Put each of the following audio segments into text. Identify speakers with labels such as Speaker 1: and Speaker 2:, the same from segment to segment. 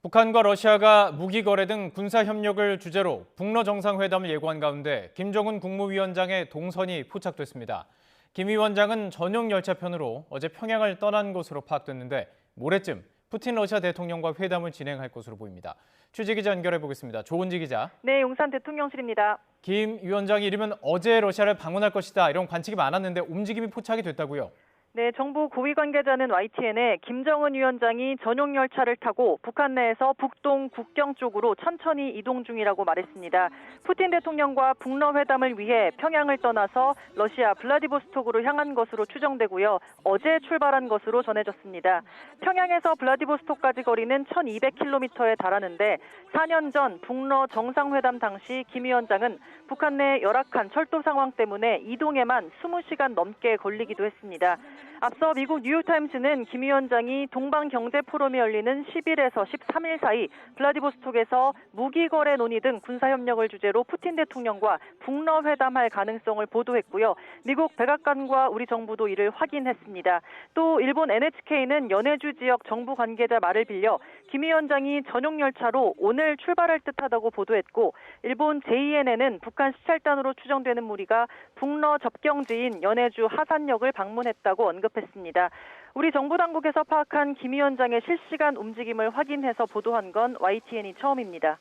Speaker 1: 북한과 러시아가 무기 거래 등 군사 협력을 주제로 북러 정상회담을 예고한 가운데 김정은 국무위원장의 동선이 포착됐습니다. 김 위원장은 전용 열차편으로 어제 평양을 떠난 것으로 파악됐는데 모레쯤 푸틴 러시아 대통령과 회담을 진행할 것으로 보입니다. 취재기자 연결해 보겠습니다. 조은지 기자.
Speaker 2: 네, 용산 대통령실입니다.
Speaker 1: 김 위원장이 이르면 어제 러시아를 방문할 것이다 이런 관측이 많았는데 움직임이 포착이 됐다고요?
Speaker 2: 네, 정부 고위 관계자는 YTN에 김정은 위원장이 전용 열차를 타고 북한 내에서 북동 국경 쪽으로 천천히 이동 중이라고 말했습니다. 푸틴 대통령과 북러 회담을 위해 평양을 떠나서 러시아 블라디보스톡으로 향한 것으로 추정되고요. 어제 출발한 것으로 전해졌습니다. 평양에서 블라디보스톡까지 거리는 1200km에 달하는데 4년 전 북러 정상회담 당시 김 위원장은 북한 내 열악한 철도 상황 때문에 이동에만 20시간 넘게 걸리기도 했습니다. 앞서 미국 뉴욕타임스는 김 위원장이 동방경제포럼이 열리는 10일에서 13일 사이 블라디보스톡에서 무기거래 논의 등 군사협력을 주제로 푸틴 대통령과 북러 회담할 가능성을 보도했고요. 미국 백악관과 우리 정부도 이를 확인했습니다. 또 일본 NHK는 연해주 지역 정부 관계자 말을 빌려 김 위원장이 전용 열차로 오늘 출발할 듯하다고 보도했고 일본 JNN은 북한 시찰단으로 추정되는 무리가 북러 접경지인 연해주 하산역을 방문했다고 언급했습니다. 우리 정부 당국에서 파악한 김 위원장의 실시간 움직임을 확인해서 보도한 건 YTN이 처음입니다.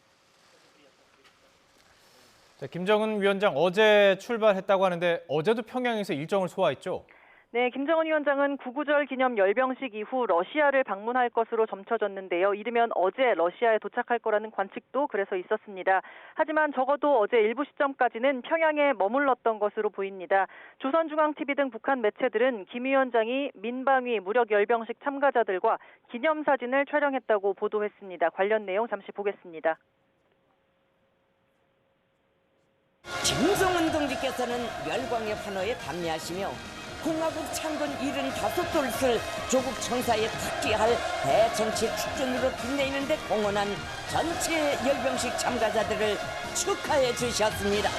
Speaker 1: 김정은 위원장 어제 출발했다고 하는데 어제도 평양에서 일정을 소화했죠?
Speaker 2: 네, 김정은 위원장은 구구절 기념 열병식 이후 러시아를 방문할 것으로 점쳐졌는데요. 이르면 어제 러시아에 도착할 거라는 관측도 그래서 있었습니다. 하지만 적어도 어제 일부 시점까지는 평양에 머물렀던 것으로 보입니다. 조선중앙TV 등 북한 매체들은 김 위원장이 민방위 무력 열병식 참가자들과 기념사진을 촬영했다고 보도했습니다. 관련 내용 잠시 보겠습니다.
Speaker 3: 김정은 동지께서는 열광의 환호에 담례하시며 공화국 창건 75돌을 조국 청사에 특기할 대정치 축전으로 빛내는 데 공헌한 전체 열병식 참가자들을 축하해 주셨습니다.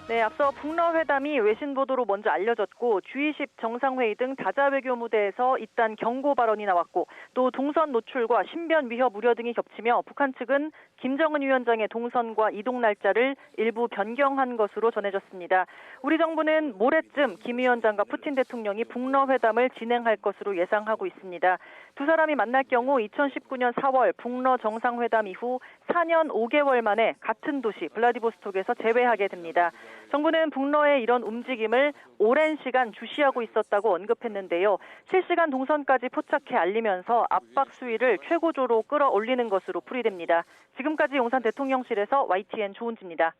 Speaker 2: 네, 앞서 북러 회담이 외신 보도로 먼저 알려졌고 G20 정상회의 등 다자 외교 무대에서 잇단 경고 발언이 나왔고 또 동선 노출과 신변 위협 우려 등이 겹치며 북한 측은 김정은 위원장의 동선과 이동 날짜를 일부 변경한 것으로 전해졌습니다. 우리 정부는 모레쯤 김 위원장과 푸틴 대통령이 북러 회담을 진행할 것으로 예상하고 있습니다. 두 사람이 만날 경우 2019년 4월 북러 정상회담 이후 4년 5개월 만에 같은 도시 블라디보스톡에서 재회하게 됩니다. 정부는 북러의 이런 움직임을 오랜 시간 주시하고 있었다고 언급했는데요. 실시간 동선까지 포착해 알리면서 압박 수위를 최고조로 끌어올리는 것으로 풀이됩니다. 지금까지 용산 대통령실에서 YTN 조은지입니다.